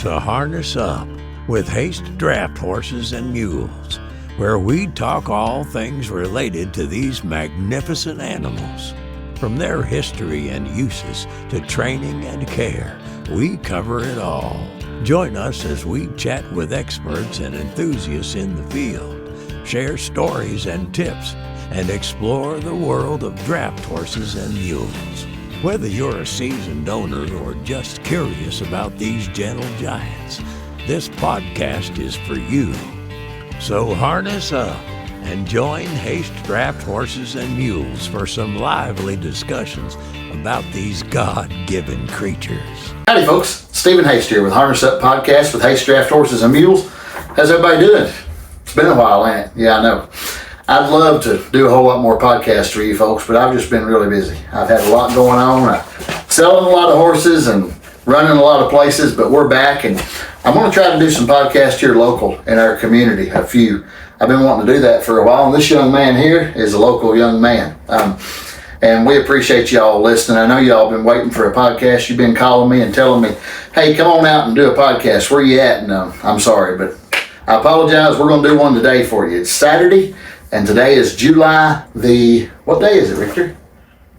to Harness Up with Haste Draft Horses and Mules, where we talk all things related to these magnificent animals. From their history and uses to training and care, we cover it all. Join us as we chat with experts and enthusiasts in the field, share stories and tips, and explore the world of draft horses and mules. Whether you're a seasoned owner or just curious about these gentle giants, this podcast is for you. So harness up and join Haste Draft Horses and Mules for some lively discussions about these God-given creatures. Howdy folks, Stephen Haste here with Harness Up Podcast with Haste Draft Horses and Mules. How's everybody doing? It's been a while, ain't it? Yeah, I know. I'd love to do a whole lot more podcasts for you folks, but I've just been really busy. I've had a lot going on. I'm selling a lot of horses and running a lot of places, but we're back, and I'm going to try to do some podcasts here local in our community, a few. I've been wanting to do that for a while, and this young man here is a local young man. And we appreciate y'all listening. I know y'all been waiting for a podcast. You've been calling me and telling me, hey, come on out and do a podcast. Where you at? And I'm sorry, but I apologize. We're going to do one today for you. It's Saturday, and today is July what day is it, Victor?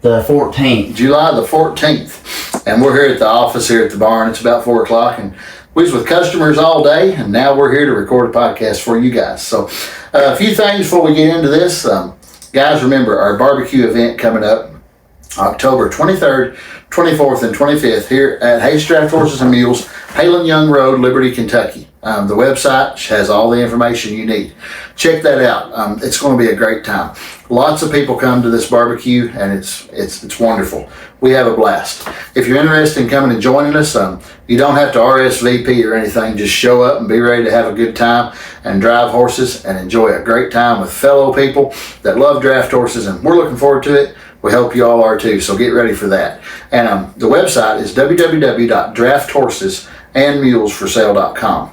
The 14th. July the 14th. And we're here at the office here at the barn. It's about 4 o'clock, and we was with customers all day, and now we're here to record a podcast for you guys. So a few things before we get into this. Guys, remember our barbecue event coming up October 23rd, 24th, and 25th here at Haste Draft Horses and Mules, Halen Young Road, Liberty, Kentucky. The website has all the information you need. Check that out. It's going to be a great time. Lots of people come to this barbecue, and it's wonderful. We have a blast. If you're interested in coming and joining us, you don't have to RSVP or anything. Just show up and be ready to have a good time and drive horses and enjoy a great time with fellow people that love draft horses, and we're looking forward to it. We hope you all are too, so get ready for that. And the website is www.drafthorsesandsmulesforsale.com.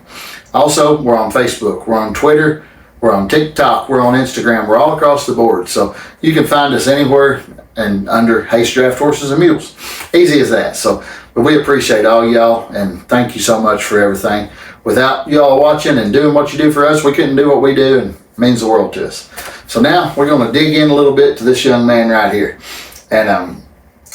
Also, we're on Facebook, we're on Twitter, we're on TikTok, we're on Instagram, we're all across the board. So you can find us anywhere and under Haste Draft Horses and Mules. Easy as that. So, but we appreciate all y'all, and thank you so much for everything. Without y'all watching and doing what you do for us, we couldn't do what we do, and it means the world to us. So now we're going to dig in a little bit to this young man right here. And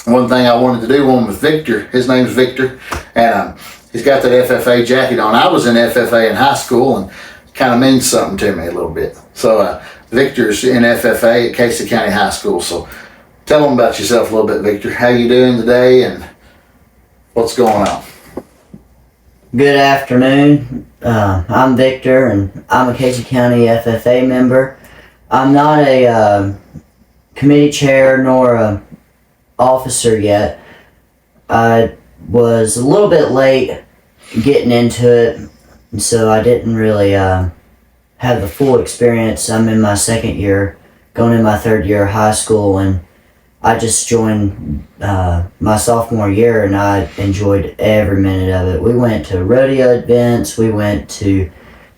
one thing I wanted to do, one with Victor, his name's Victor, and he's got that FFA jacket on. I was in FFA in high school, and it kind of means something to me a little bit. So Victor's in FFA at Casey County High School. So tell them about yourself a little bit, Victor. How you doing today, and what's going on? Good afternoon. I'm Victor, and I'm a Casey County FFA member. I'm not a committee chair nor a officer yet. I was a little bit late getting into it, so I didn't really have the full experience. I'm in my second year, going in my third year of high school, and I just joined my sophomore year, and I enjoyed every minute of it. We went to rodeo events, we went to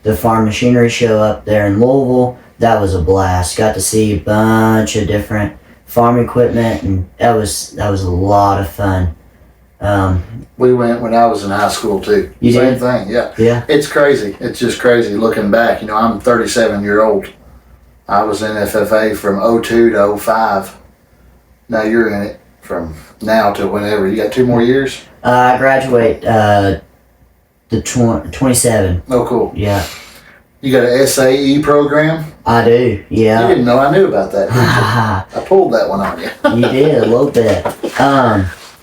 the farm machinery show up there in Louisville. That was a blast. Got to see a bunch of different farm equipment, and that was a lot of fun. We went when I was in high school too. You Same did? thing, yeah. Yeah. It's crazy. It's just crazy looking back. You know, I'm 37 year old. I was in FFA from 02 to 05. Now you're in it from now to whenever. You got 2 more years? I graduate the 27. Oh, cool. Yeah. You got an SAE program? I do, yeah. You didn't know I knew about that, did you? I pulled that one on you. You did, a little bit.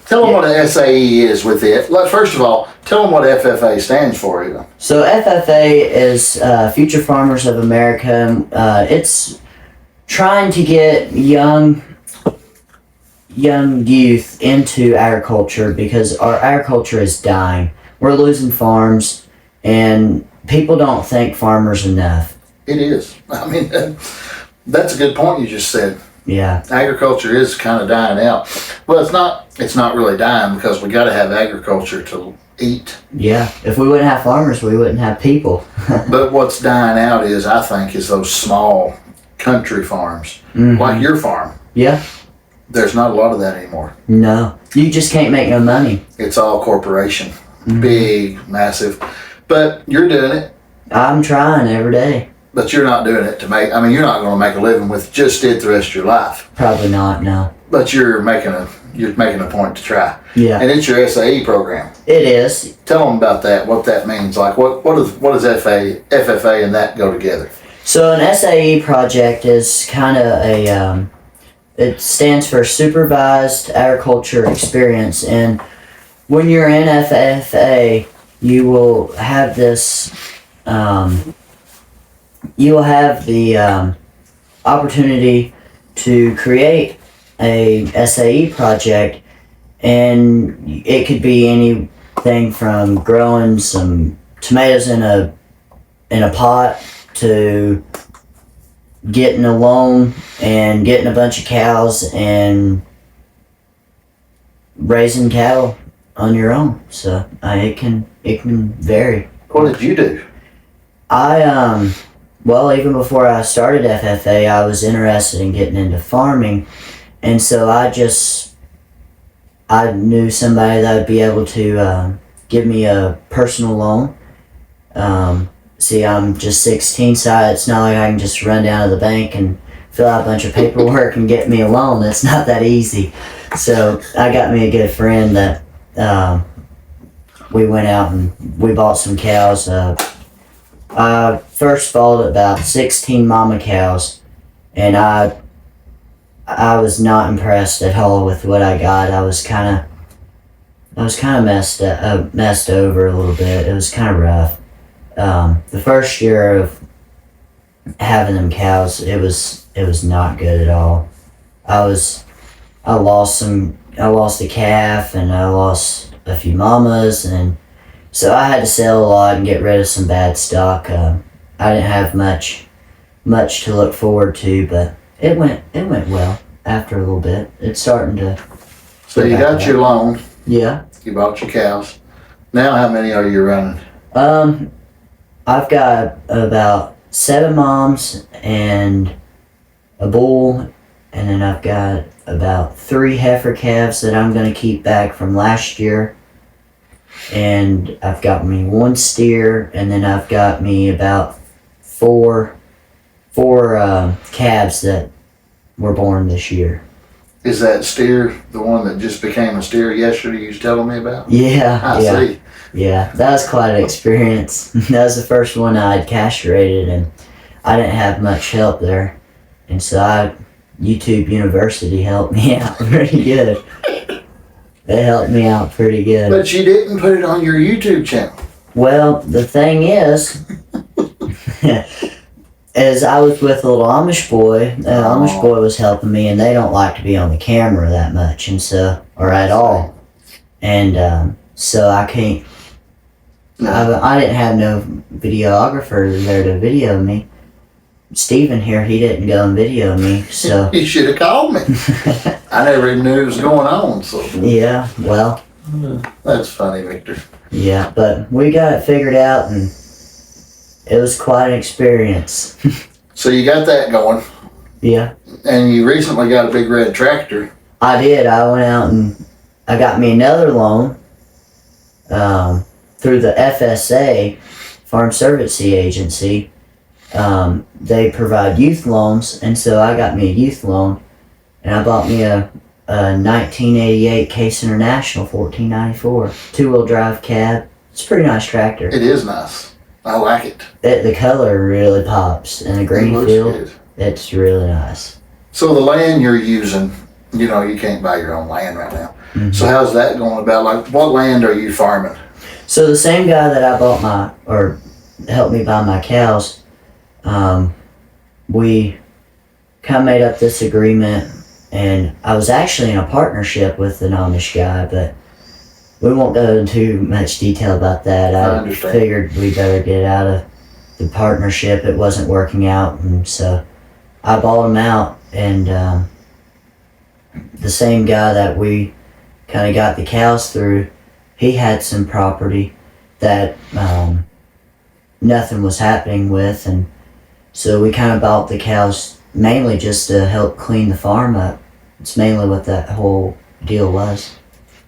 Tell them what an SAE is with it. First of all, tell them what FFA stands for even. So FFA is Future Farmers of America. It's trying to get young youth into agriculture, because our agriculture is dying. We're losing farms, and people don't thank farmers enough. It is. I mean, that's a good point you just said. Yeah. Agriculture is kind of dying out. Well, it's not really dying, because we got to have agriculture to eat. Yeah. If we wouldn't have farmers, we wouldn't have people. But what's dying out is those small country farms, like your farm. Yeah. There's not a lot of that anymore. No. You just can't make no money. It's all corporation. big, massive. But you're doing it. I'm trying every day. But you're not doing it to make. I mean, you're not going to make a living with just it the rest of your life. Probably not. No. But you're making a point to try. Yeah. And it's your SAE program. It is. Tell them about that. What that means. Like what does FFA and that go together? So an SAE project is kind of a. It stands for Supervised Agriculture Experience, and when you're in FFA, you will have this. You will have the opportunity to create a SAE project, and it could be anything from growing some tomatoes in a pot to getting a loan and getting a bunch of cows and raising cattle on your own. So it can vary. What did you do? Well, even before I started FFA, I was interested in getting into farming, and so I knew somebody that would be able to give me a personal loan. See, I'm just 16, so it's not like I can just run down to the bank and fill out a bunch of paperwork and get me a loan. It's not that easy. So I got me a good friend that we went out and we bought some cows. I first bought about 16 mama cows, and I was not impressed at all with what I got. I was kind of messed over a little bit. It was kind of rough. The first year of having them cows, it was not good at all. I lost a calf, and I lost a few mamas, and so I had to sell a lot and get rid of some bad stock. I didn't have much to look forward to, but it went well after a little bit. It's starting to. So you got your loan. Yeah. You bought your cows. Now how many are you running? I've got about 7 moms and a bull, and then I've got about 3 heifer calves that I'm going to keep back from last year. And I've got me 1 steer, and then I've got me about four calves that were born this year. Is that steer the one that just became a steer yesterday you was telling me about? Yeah. I see. Yeah, that was quite an experience. That was the first one I had castrated, and I didn't have much help there. And so YouTube University helped me out pretty good. They helped me out pretty good. But you didn't put it on your YouTube channel. Well, the thing is, as I was with a little Amish boy, the Amish boy was helping me, and they don't like to be on the camera that much, and so, or at all. And so I can't, I didn't have no videographer there to video me. Steven here, he didn't go and video me, so. You should have called me. I never even knew it was going on, so. Yeah, well. That's funny, Victor. Yeah, but we got it figured out, and it was quite an experience. So you got that going. Yeah. And you recently got a big red tractor. I did. I went out and I got me another loan through the FSA, Farm Servicing Agency. They provide youth loans, and so I got me a youth loan, and I bought me a 1988 Case International 1494 2-wheel drive cab. It's a pretty nice tractor. It is nice. I like it. The color really pops in a green field. Good. It's really nice. So the land you're using, you can't buy your own land right now. Mm-hmm. So how's that going about? Like, what land are you farming? So the same guy that I helped me buy my cows, we kind of made up this agreement, and I was actually in a partnership with an Amish guy, but we won't go into much detail about that. I figured we better get out of the partnership. It wasn't working out, and so I bought him out, and the same guy that we kind of got the cows through, he had some property that nothing was happening with, and so we kind of bought the cows mainly just to help clean the farm up. It's mainly what that whole deal was.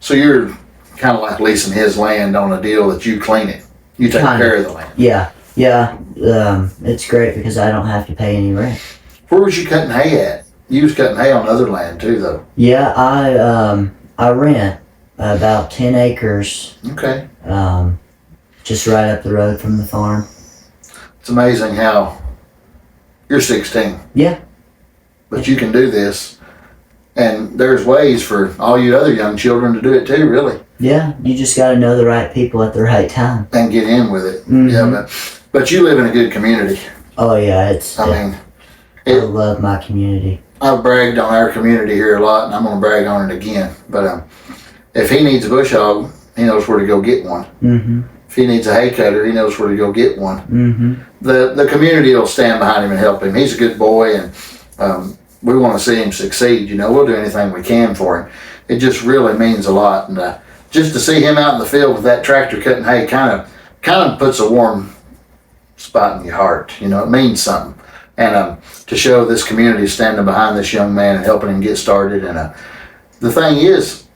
So you're kind of like leasing his land on a deal that you clean it. You take care of the land. Yeah. It's great because I don't have to pay any rent. Where was you cutting hay at? You was cutting hay on other land too, though. Yeah, I rent about 10 acres. Okay. Just right up the road from the farm. It's amazing how you're 16. Yeah. But you can do this. And there's ways for all you other young children to do it too, really. Yeah, you just got to know the right people at the right time. And get in with it. Mm-hmm. Yeah, but you live in a good community. Oh yeah, I love my community. I've bragged on our community here a lot, and I'm going to brag on it again. But if he needs a bush hog, he knows where to go get one. Mm-hmm. If he needs a hay cutter, he knows where to go get one. Mm-hmm. The community will stand behind him and help him. He's a good boy, and we want to see him succeed. We'll do anything we can for him. It just really means a lot, and just to see him out in the field with that tractor cutting hay kind of puts a warm spot in your heart. It means something, and to show this community standing behind this young man and helping him get started. And the thing is,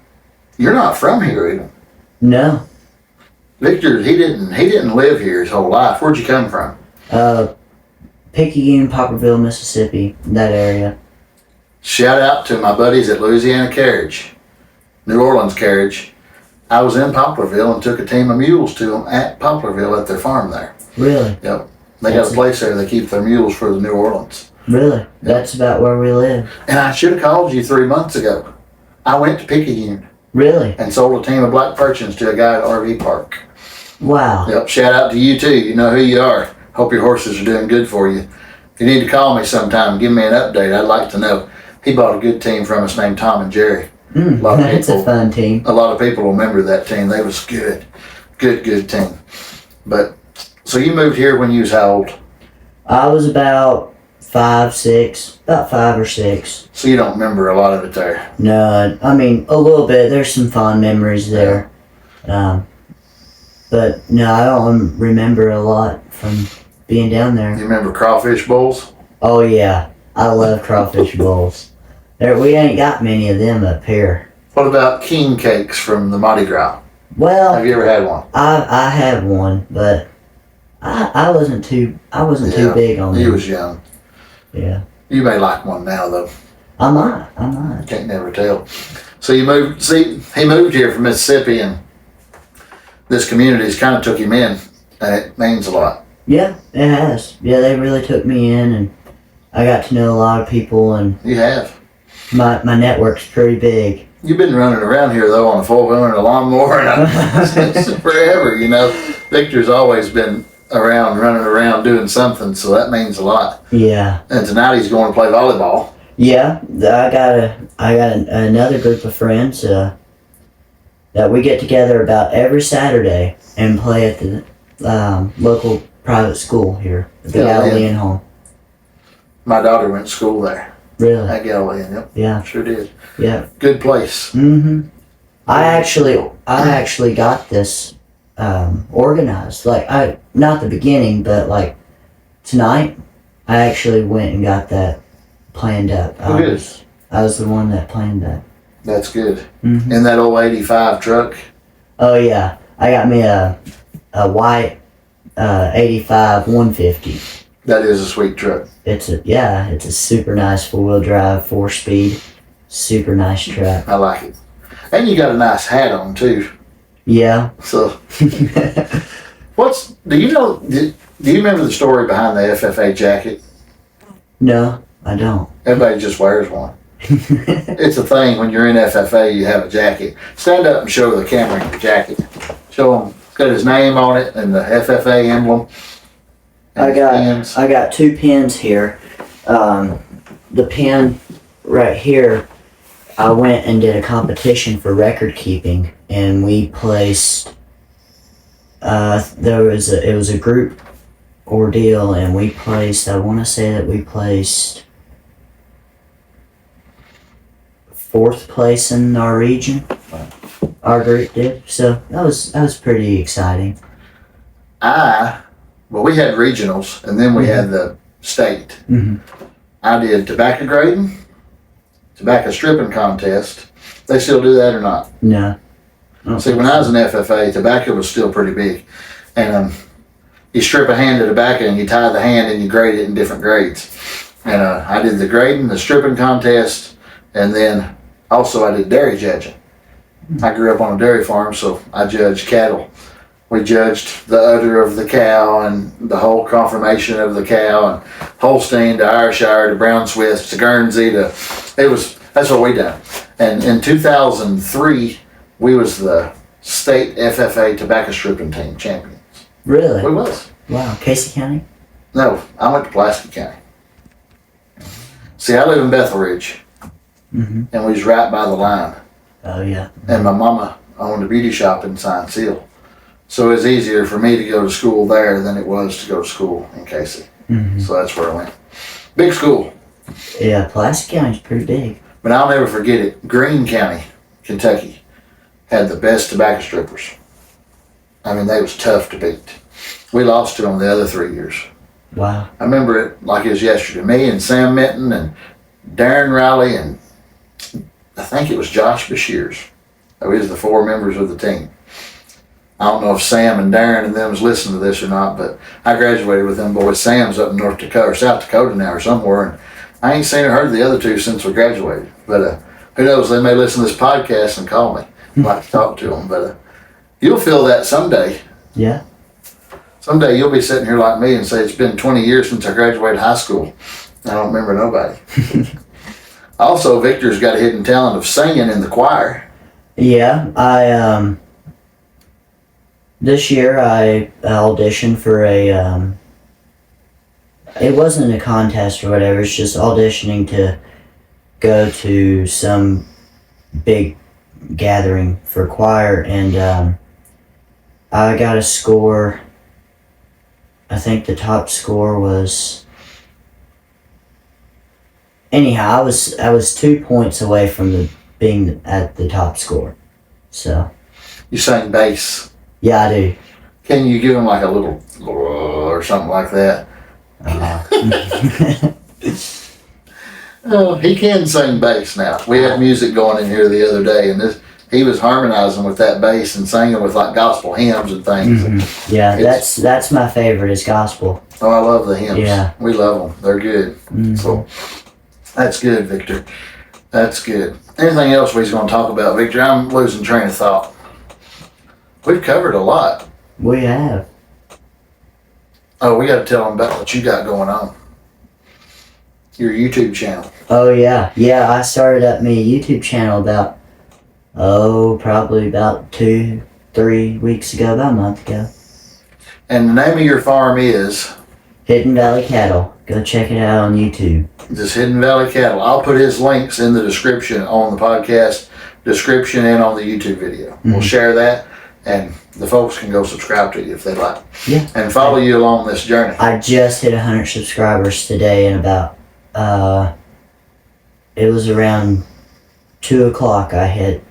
you're not from here, even. No. Victor, he didn't live here his whole life. Where'd you come from? Picayune, Poplarville, Mississippi, that area. Shout out to my buddies at Louisiana Carriage, New Orleans Carriage. I was in Poplarville and took a team of mules to them at Poplarville at their farm there. Really? Yep. They got a place there. They keep their mules for the New Orleans. Really? Yep. That's about where we live. And I should have called you 3 months ago. I went to Picayune. Really? And sold a team of black Percheons to a guy at RV Park. Wow. Yep. Shout out to you too. You know who you are. Hope your horses are doing good for you. If you need to call me sometime, give me an update. I'd like to know. He bought a good team from us named Tom and Jerry. That's a fun team. A lot of people remember that team. They was good team. But so you moved here when you was how old? I was about 5 or 6. So you don't remember a lot of it there. No, I mean a little bit. There's some fond memories there, but no, I don't remember a lot from being down there. You remember crawfish bowls? Oh yeah, I love crawfish bowls. We ain't got many of them up here. What about king cakes from the Mardi Gras? Well, Have you ever had one? I had one, but I wasn't too big on them. You was young. Yeah. You may like one now though. I might. Can't never tell. So he moved here from Mississippi, and this community's kind of took him in, and it means a lot. Yeah, it has. Yeah, they really took me in, and I got to know a lot of people, and You have. my network's pretty big. You've been running around here though on a 4-wheeler and a lawnmower since forever. Victor's always been around, running around doing something, so that means a lot. Yeah. And tonight he's going to play volleyball. Yeah, I got another group of friends that we get together about every Saturday and play at the local private school here, the Galilean home. My daughter went to school there. Really? At Galilean, yep. Yeah. Sure did. Yeah. Good place. Mm-hmm. I actually got this organized. Not the beginning, but like tonight, I actually went and got that planned up. I was the one that planned that. That's good. Mm-hmm. In that old 85 truck? Oh yeah, I got me a white 85 150. That is a sweet truck. It's a super nice 4-wheel drive, 4-speed, super nice truck. I like it. And you got a nice hat on too. Yeah. So, do you remember the story behind the FFA jacket? No, I don't. Everybody just wears one. It's a thing when you're in FFA, you have a jacket. Stand up and show the camera your jacket. Show him. Got his name on it and the FFA emblem. I got 2 pins here. The pin right here, I went and did a competition for record keeping, and we placed. It was a group ordeal, and we placed. I want to say that we placed 4th place in our region. Our group did, so that was pretty exciting. We had regionals, and then we had the state. Mm-hmm. I did tobacco grading, tobacco stripping contest. They still do that or not? No. See, when I was in FFA, tobacco was still pretty big. And you strip a hand of tobacco and you tie the hand and you grade it in different grades. And I did the grading, the stripping contest, and then also I did dairy judging. I grew up on a dairy farm, so I judged cattle. We judged the udder of the cow and the whole conformation of the cow, and Holstein to Ayrshire to Brown Swiss to Guernsey that's what we done. And in 2003, we was the state FFA tobacco stripping team champions. Really? We was. Wow. Casey County? No, I went to Pulaski County. See, I live in Bethel Ridge, and we was right by the line. Oh, yeah. And my mama owned a beauty shop in Sign Seal. So it was easier for me to go to school there than it was to go to school in Casey. So that's where I went. Big school. Yeah, Pulaski County's pretty big. But I'll never forget it. Greene County, Kentucky, had the best tobacco strippers. I mean, they was tough to beat. We lost to them the other 3 years. Wow. I remember it like it was yesterday. Me and Sam Minton and Darren Riley and I think it was Josh Bashirs. That was the 4 members of the team. I don't know if Sam and Darren and them was listening to this or not, but I graduated with them boys. Sam's up in North Dakota or South Dakota now or somewhere, and I ain't seen or heard the other 2 since we graduated. But who knows? They may listen to this podcast and call me. I'd like to talk to them, but you'll feel that someday. Yeah. Someday you'll be sitting here like me and say, it's been 20 years since I graduated high school. I don't remember nobody. Also, Victor's got a hidden talent of singing in the choir. Yeah, I this year I auditioned for a it wasn't a contest or whatever, it's just auditioning to go to some big gathering for choir, and I got a score. I think the top score was, anyhow, I was 2 points away from being at the top score. So You sang bass. yeah, I do. Can you give him like a little or something like that? Oh, he can sing bass now. We had music going in here the other day, and he was harmonizing with that bass and singing with like gospel hymns and things. Yeah, that's my favorite is gospel. Oh, I love the hymns. Yeah. We love them. They're good. So that's good, Victor. That's good. Anything else we're going to talk about, Victor? I'm losing train of thought. We've covered a lot. We have. Oh, we got to tell them about what you got going on. Your YouTube channel. Oh yeah, I started up me a YouTube channel about probably about 2-3 weeks ago, about a month ago. And the name of your farm is? Hidden Valley Cattle. Go check it out on YouTube. This Hidden Valley Cattle. I'll put his links in the description on the podcast description and on the YouTube video. We'll share that, and the folks can go subscribe to you if they like. Yeah. And follow you along this journey. I just hit 100 subscribers today, and about it was around 2 o'clock. I hit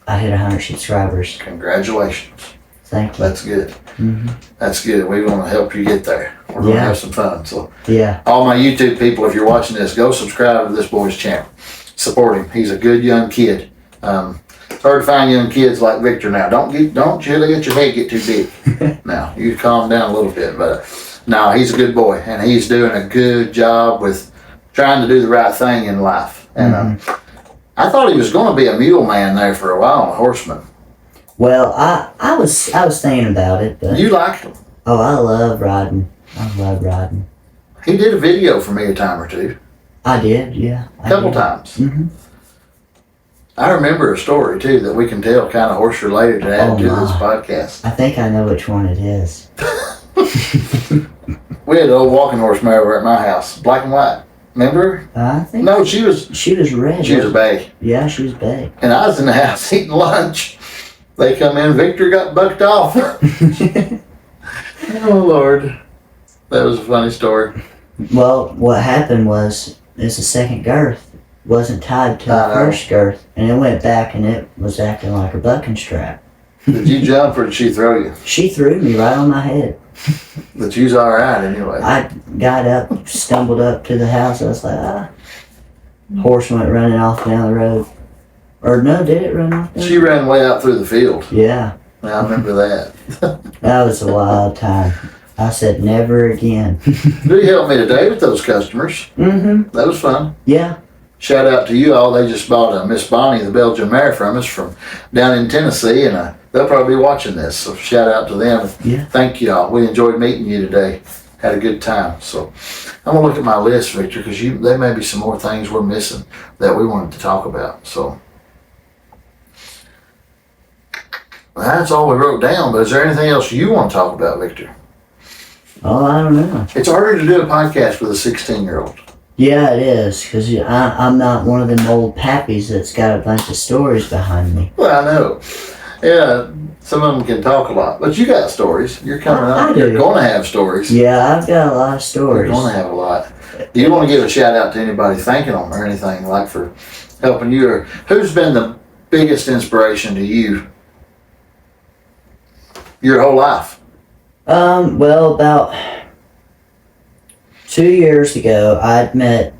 100 subscribers. Congratulations. Thank you. That's good. That's good. We want to help you get there. We're going to have some fun. So, Yeah. all my YouTube people, if you're watching this, go subscribe to this boy's channel. Support him. He's a good young kid. It's hard to find young kids like Victor now. Don't you let your head get too big. Now, you calm down a little bit, but no, he's a good boy, and he's doing a good job with trying to do the right thing in life. And I thought he was going to be a mule man there for a while, a horseman. Well, I was thinking about it, but You liked him. oh, I love riding. He did a video for me a time or two. I did, yeah. A couple times. I remember a story too that we can tell kind of horse related to add to this podcast. I think I know which one it is. We had an old walking horse mare over at my house, black and white. Remember? I think No, she was red. she was a bay. Yeah, she was big. And I was in the house eating lunch. They come in, Victor got bucked off. Oh Lord. That was a funny story. Well, what happened was the second girth wasn't tied to the first girth, and it went back, and it was acting like a bucking strap. Did you jump or did she throw you? She threw me right on my head. But you was all right anyway. I got up, stumbled up to the house. I was like, Horse went running off down the road. Or no, did it run off there? She ran way out through the field. Yeah. I remember that. That was a wild time. I said never again. You helped me today with those customers. Mm-hmm. That was fun. Yeah. Shout out to you all. They just bought a Miss Bonnie, the Belgian mare, from us from down in Tennessee, and they'll probably be watching this. So shout out to them. Yeah. Thank you all. We enjoyed meeting you today. Had a good time. So I'm gonna look at my list, Victor, because there may be some more things we're missing that we wanted to talk about. So that's all we wrote down. But is there anything else you want to talk about, Victor? Oh, I don't know. It's harder to do a podcast with a 16-year-old. Yeah, it is, because I'm not one of them old pappies that's got a bunch of stories behind me. Well, I know. Yeah, some of them can talk a lot, but you got stories. You're coming up. You're going to have stories. Yeah, I've got a lot of stories. You're going to have a lot. Do you want to give a shout out to anybody thanking them or anything like for helping you? Or who's been the biggest inspiration to you your whole life? Well, about 2 years ago, I'd met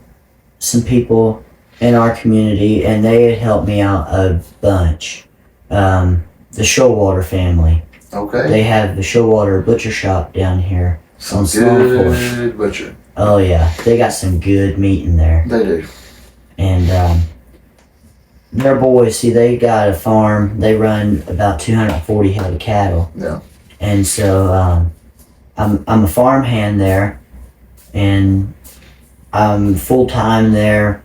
some people in our community, and they had helped me out a bunch. The Showalter family. Okay. They have the Showalter butcher shop down here. Some good butcher. Oh yeah, they got some good meat in there. They do. And their boys, see, they got a farm. They run about 240 head of cattle. Yeah. And so I'm a farm hand there, and I'm full time there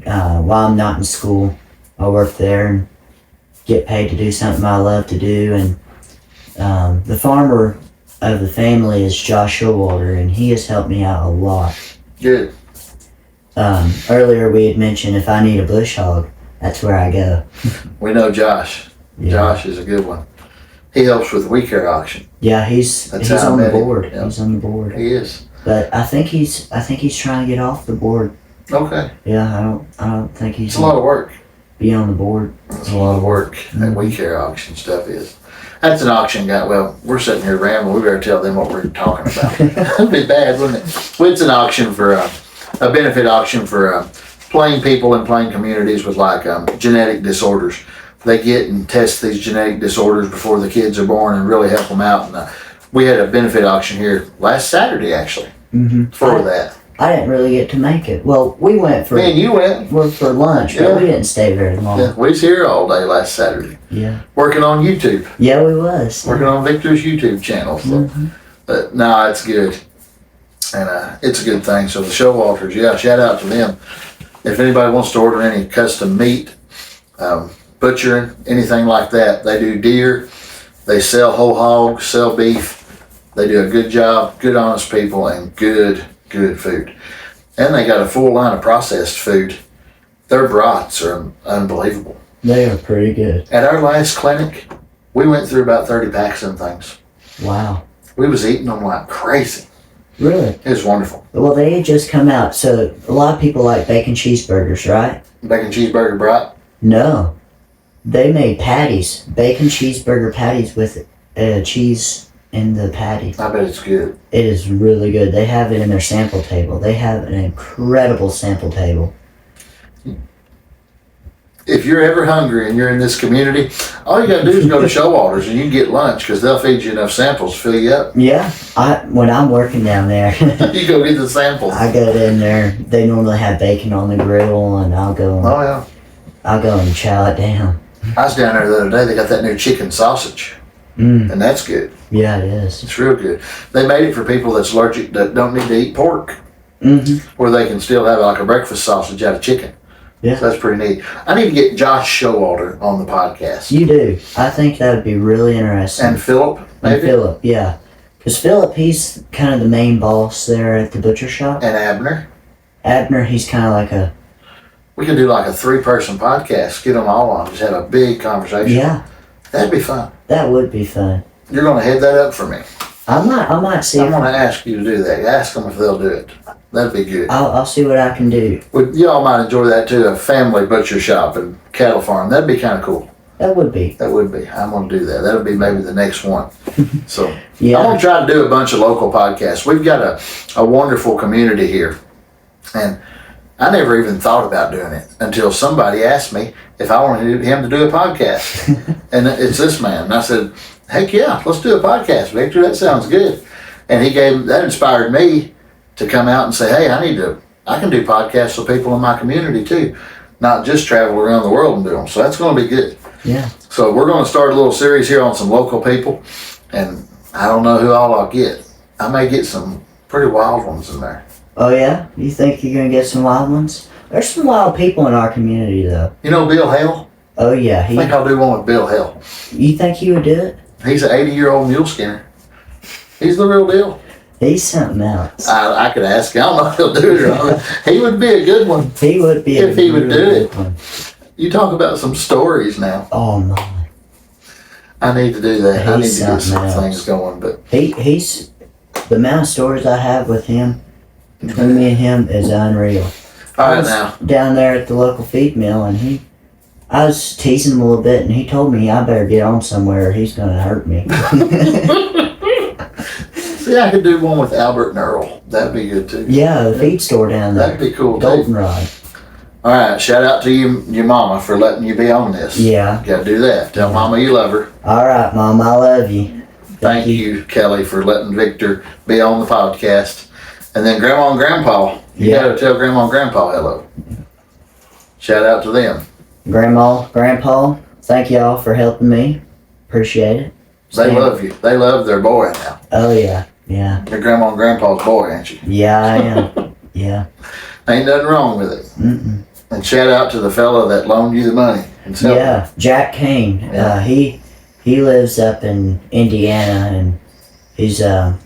while I'm not in school. I work there and get paid to do something I love to do. And the farmer of the family is Josh Showalter, and he has helped me out a lot. Good. Earlier we had mentioned if I need a bush hog, that's where I go. We know Josh. Yeah. Josh is a good one. He helps with the We Care auction. Yeah, he's That's how I on the met him. board. Yep. He's on the board. He is. But I think he's trying to get off the board. Okay. Yeah, I don't think he's It's a lot of work. be on the board. It's a lot of work. That We Care auction stuff is. That's an auction guy. Well, we're sitting here rambling. We better tell them what we're talking about. That'd be bad, wouldn't it? Well, it's an auction for a benefit auction for plain people in plain communities with like genetic disorders. They get and test these genetic disorders before the kids are born and really help them out. And we had a benefit auction here last Saturday actually for that. I didn't really get to make it. Well, we went for Me and you went. for lunch, Yeah. but we didn't stay very long. Yeah, we was here all day last Saturday Yeah, working on YouTube. yeah, we was. Working on Victor's YouTube channel. So. But no, it's good. And it's a good thing. So the Showalters, yeah, shout out to them. If anybody wants to order any custom meat, butchering, anything like that, they do deer. They sell whole hogs, sell beef. They do a good job, good honest people, and good food. And they got a full line of processed food. Their brats are unbelievable. They are pretty good. At our last clinic, we went through about 30 packs of things. Wow. We was eating them like crazy. Really? It was wonderful. Well, they had just come out, so a lot of people like bacon cheeseburgers, right? Bacon cheeseburger brat. No. They made patties, bacon cheeseburger patties with cheese in the patty. I bet it's good. It is really good. They have it in their sample table. They have an incredible sample table. If you're ever hungry and you're in this community, all you gotta do is go to Showalters and you can get lunch because they'll feed you enough samples to fill you up. Yeah, when I'm working down there, You go get the samples. I go in there. They normally have bacon on the grill, and I'll go and chow it down. I was down there the other day. They got that new chicken sausage, and that's good. Yeah, it is. It's real good. They made it for people that's allergic that don't need to eat pork, where they can still have like a breakfast sausage out of chicken. Yeah. So that's pretty neat. I need to get Josh Showalter on the podcast. You do. I think that would be really interesting. And Philip, maybe? And Philip, yeah. Because Philip, he's kind of the main boss there at the butcher shop. And Abner. Abner, he's kind of like a... We could do like a 3-person podcast, get them all on, just have a big conversation. Yeah. That'd be fun. That would be fun. You're going to head that up for me. I might see. I'm going to ask you to do that. Ask them if they'll do it. That'd be good. I'll see what I can do. Well, y'all might enjoy that too, a family butcher shop and cattle farm. That'd be kind of cool. That would be. That would be. I'm going to do that. That'll be maybe the next one. So Yeah. I'm going to try to do a bunch of local podcasts. We've got a wonderful community here. And I never even thought about doing it until somebody asked me if I wanted him to do a podcast. And it's this man. And I said, heck yeah, let's do a podcast, Victor. That sounds good. And that inspired me to come out and say, hey, I can do podcasts with people in my community too, not just travel around the world and do them. So that's going to be good. Yeah. So we're going to start a little series here on some local people, and I don't know who all I'll get. I may get some pretty wild ones in there. Oh yeah? You think you're going to get some wild ones? There's some wild people in our community though. You know Bill Hale? Oh yeah. I think I'll do one with Bill Hale. You think he would do it? He's an 80-year-old mule skinner. He's the real deal. He's something else. I could ask him. I don't know if he'll do it or not. He would be a good one. He would be if he would do really it. good one. You talk about some stories now. Oh my. I need to do that. I need He's to get some something else. things going. But He's the amount of stories I have with him, between me and him, is unreal. all I right was now. down there at the local feed mill, and I was teasing him a little bit, and he told me I better get on somewhere or he's gonna hurt me. See, I could do one with Albert and Earl. That'd be good too. Yeah, the feed store down there. That'd be cool too. Goldenrod. All right, shout out to your mama for letting you be on this. Yeah. Got to do that. Tell mama you love her. All right, Mom, I love you. Thank you, Kelly, for letting Victor be on the podcast. And then Grandma and Grandpa. You Yeah. got to tell Grandma and Grandpa hello. Shout out to them. Grandma, Grandpa, thank y'all for helping me. Appreciate it. They love you. They love their boy now. Oh yeah, yeah, Your Grandma and Grandpa's boy, ain't you? yeah. I am. Yeah. Ain't nothing wrong with it. Mm-mm. And shout out to the fella that loaned you the money. And helped Yeah, Jack Kane. Yeah. He lives up in Indiana, and he's a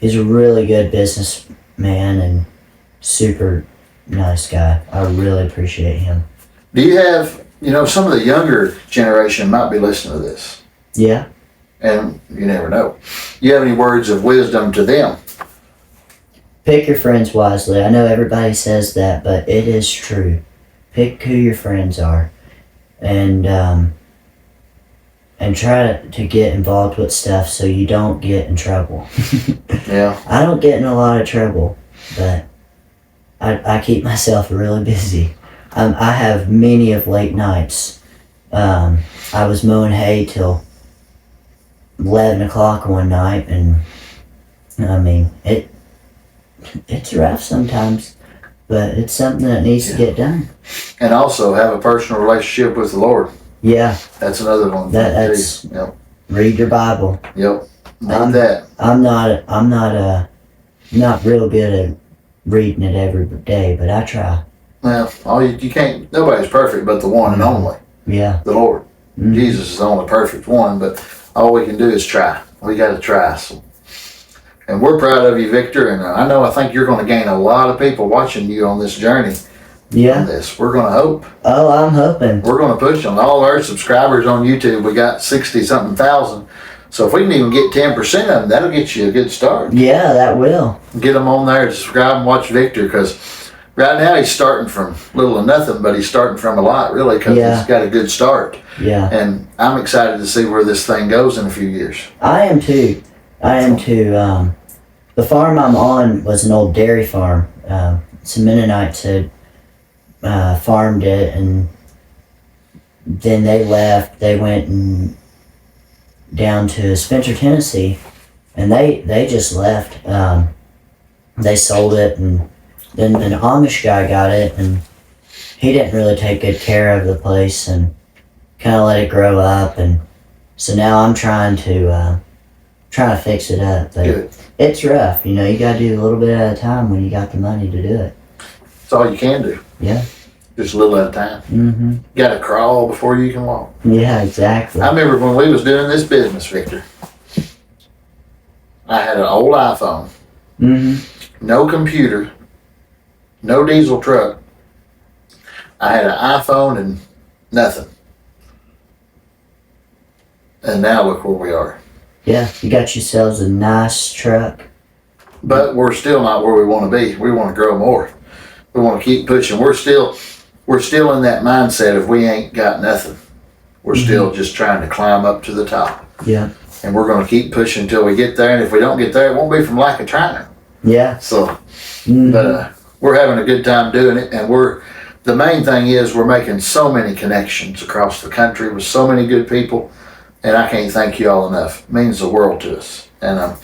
really good businessman and super nice guy. I really appreciate him. Do you have, some of the younger generation might be listening to this, Yeah. and you never know. You have any words of wisdom to them? Pick your friends wisely. I know everybody says that, but it is true. Pick who your friends are, and try to get involved with stuff so you don't get in trouble. Yeah. I don't get in a lot of trouble, but I keep myself really busy. I have many of late nights. I was mowing hay till 11 o'clock one night, and I mean, it's rough sometimes, but it's something that needs to get done. And also have a personal relationship with the Lord. Yeah, That's another one. that's Yep. read your Bible. Yep. Need that. I'm not real good at reading it every day, but I try. Well, you can't. Nobody's perfect, but the one and only, Yeah. the Lord. Mhm. Jesus is the only perfect one, but all we can do is try. We got to try. So. And we're proud of you, Victor. And I think you're going to gain a lot of people watching you on this journey. Yeah. On this, we're going to hope. Oh, I'm hoping. We're going to push on all our subscribers on YouTube. We got 60-something thousand. So if we can even get 10% of them, that'll get you a good start. Yeah, that will. Get them on there to subscribe and watch Victor, because right now he's starting from little to nothing, but he's starting from a lot, really, because he's got a good start. Yeah. And I'm excited to see where this thing goes in a few years. I am too. The farm I'm on was an old dairy farm. Some Mennonites had farmed it, and then they left. They went down to Spencer, Tennessee, and they just left. They sold it, and then an Amish guy got it, and he didn't really take good care of the place and kind of let it grow up, and so now I'm trying to fix it up. But Good. it's rough, you gotta do a little bit at a time when you got the money to do it. That's all you can do. Yeah. Just a little at a time. Mm-hmm. You got to crawl before you can walk. Yeah, exactly. I remember when we was doing this business, Victor, I had an old iPhone, Mm-hmm. no computer, no diesel truck. I had an iPhone and nothing. And now look where we are. Yeah, you got yourselves a nice truck. But we're still not where we want to be. We want to grow more. We want to keep pushing. We're still in that mindset of we ain't got nothing. We're still just trying to climb up to the top. Yeah. And we're going to keep pushing until we get there. And if we don't get there, it won't be from lack of trying. Yeah. So, Mm-hmm. but we're having a good time doing it, and the main thing is we're making so many connections across the country with so many good people, and I can't thank you all enough. It means the world to us, and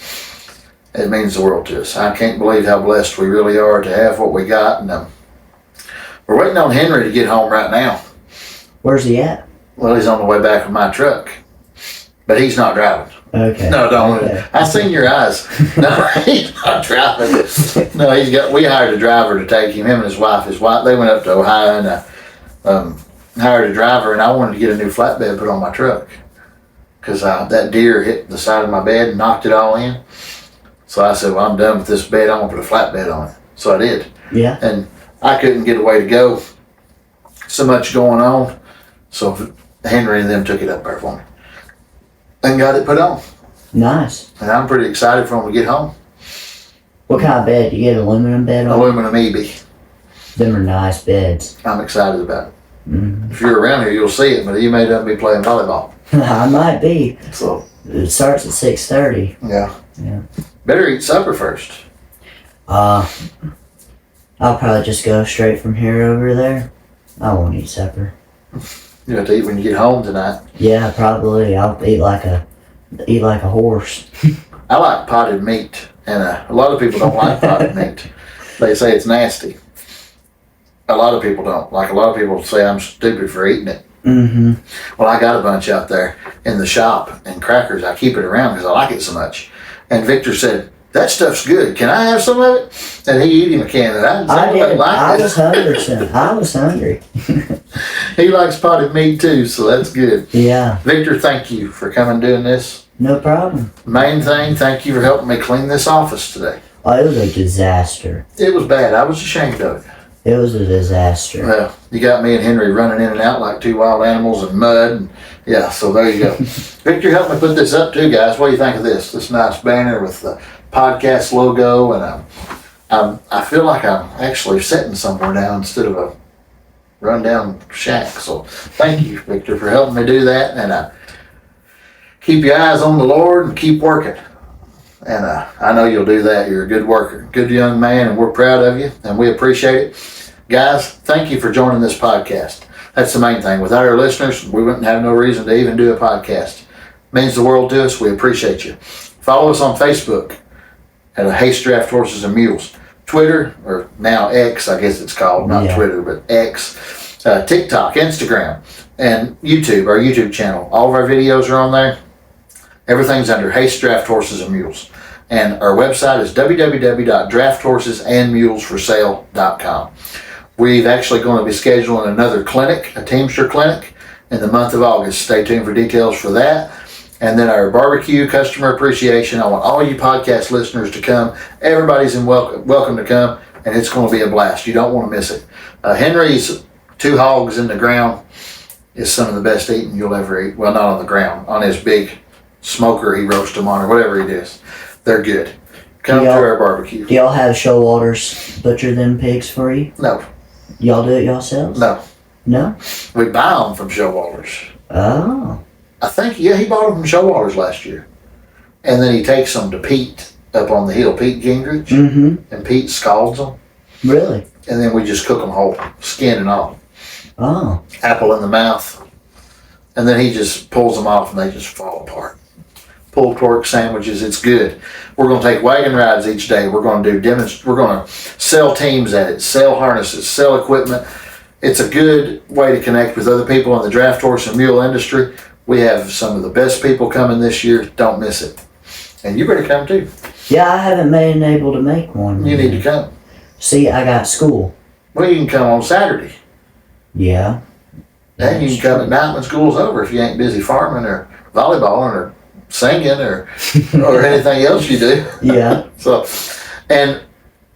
it means the world to us. I can't believe how blessed we really are to have what we got, and we're waiting on Henry to get home right now. Where's he at? Well, he's on the way back with my truck, but he's not driving. Okay. No, don't. Okay. I seen your eyes. No, he's not driving. No, we hired a driver to take him and his wife. They went up to Ohio and hired a driver, and I wanted to get a new flatbed put on my truck because that deer hit the side of my bed and knocked it all in. So I said, well, I'm done with this bed. I'm going to put a flatbed on it. So I did. Yeah. And I couldn't get a way to go. So much going on. So Henry and them took it up there for me and got it put on. Nice. And I'm pretty excited for when we get home. What kind of bed? You get aluminum bed on? Aluminum EB. Them are nice beds. I'm excited about it. Mm-hmm. If you're around here, you'll see it, but you may not be playing volleyball. I might be. So It starts at 6:30. yeah. Yeah. Better eat supper first. I'll probably just go straight from here over there. I won't eat supper. You have to eat when you get home tonight. Yeah, probably. I'll eat like a horse. I like potted meat, and a lot of people don't like potted meat. They say it's nasty. A lot of people don't. Like, a lot of people say I'm stupid for eating it. Mm-hmm. Well, I got a bunch out there in the shop, and crackers. I keep it around because I like it so much. And Victor said, that stuff's good. Can I have some of it? And he eat him a can of that. I did. Like I it. was hungry, son. I was hungry. He likes potted meat too, so that's good. Yeah. Victor, thank you for coming doing this. No problem. Main thing, thank you for helping me clean this office today. Oh, it was a disaster. It was bad. I was ashamed of it. It was a disaster. Well, you got me and Henry running in and out like two wild animals in mud. And yeah, so there you go. Victor helped me put this up too, guys. What do you think of this? This nice banner with the podcast logo, and I feel like I'm actually sitting somewhere now instead of a rundown shack. So thank you, Victor, for helping me do that. And keep your eyes on the Lord and keep working. And I know you'll do that. You're a good worker, good young man, and we're proud of you, and we appreciate it. Guys, thank you for joining this podcast. That's the main thing. Without our listeners, we wouldn't have no reason to even do a podcast. It means the world to us. We appreciate you. Follow us on Facebook at Haste, Draft Horses and Mules. Twitter, or now X, I guess it's called, not Twitter, but X. TikTok, Instagram, and YouTube, our YouTube channel. All of our videos are on there. Everything's under Haste, Draft Horses and Mules. And our website is www.drafthorsesandsmulesforsale.com. We're actually going to be scheduling another clinic, a Teamster clinic, in the month of August. Stay tuned for details for that. And then our barbecue customer appreciation. I want all you podcast listeners to come. Everybody's welcome to come, and it's going to be a blast. You don't want to miss it. Henry's 2 hogs in the ground is some of the best eating you'll ever eat. Well, not on the ground, on his big smoker he roasts them on, or whatever he does. They're good. Come to our barbecue. Do y'all have Showalters butcher them pigs for you? No. Y'all do it yourselves? No. No? We buy them from Showalters. Oh. I think, he bought them from Showalters last year. And then he takes them to Pete up on the hill, Pete Gingrich. Mm-hmm. And Pete scalds them. Really? And then we just cook them whole, skin and all. Oh. Apple in the mouth. And then he just pulls them off and they just fall apart. Pulled pork sandwiches, it's good. We're going to take wagon rides each day. We're going to we're going to sell teams at it, sell harnesses, sell equipment. It's a good way to connect with other people in the draft horse and mule industry. We have some of the best people coming this year. Don't miss it. And you better come too. Yeah, I haven't been able to make one. You need to come. See, I got school. Well, you can come on Saturday. Yeah. And you can come at night when school's over if you ain't busy farming or volleyballing or singing or anything else you do. Yeah. So, and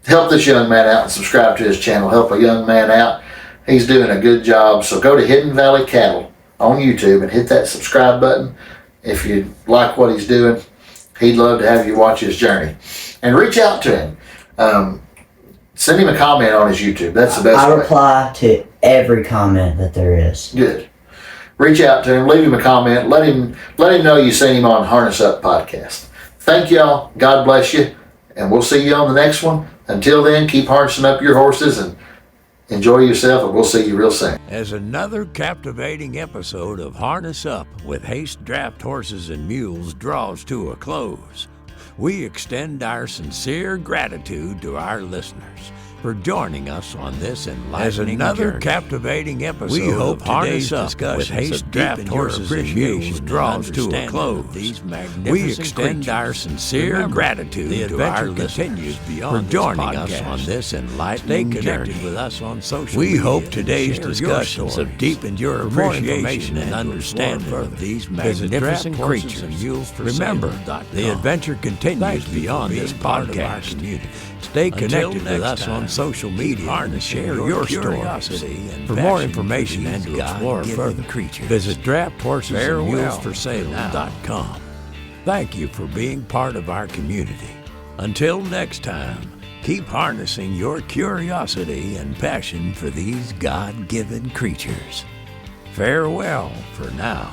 help this young man out and subscribe to his channel. Help a young man out. He's doing a good job. So go to Hidden Valley Cattle on YouTube and hit that subscribe button. If you like what he's doing, he'd love to have you watch his journey. And reach out to him. Send him a comment on his YouTube. That's the best way. I reply to every comment that there is. Good. Reach out to him, leave him a comment, let him know you seen him on Harness Up Podcast. Thank y'all. God bless you. And we'll see you on the next one. Until then, keep harnessing up your horses and enjoy yourself, and we'll see you real soon. As another captivating episode of Harness Up with Haste Draft Horses and Mules draws to a close, we extend our sincere gratitude to our listeners for joining us on this enlightening journey. Captivating episode we hope of Harness Up with Haste Draft Horses and Mules draws to a close. We extend our sincere gratitude to our listeners for joining us on this enlightening journey. With us on social we hope today's discussions have deepened your appreciation and understanding of these magnificent creatures. Remember, the adventure continues beyond this podcast. Stay connected with us on social media and share your curiosity. For more information and to explore further creatures, visit drafthorsesandsmulesforsale.com. Thank you for being part of our community. Until next time, keep harnessing your curiosity and passion for these God-given creatures. Farewell for now.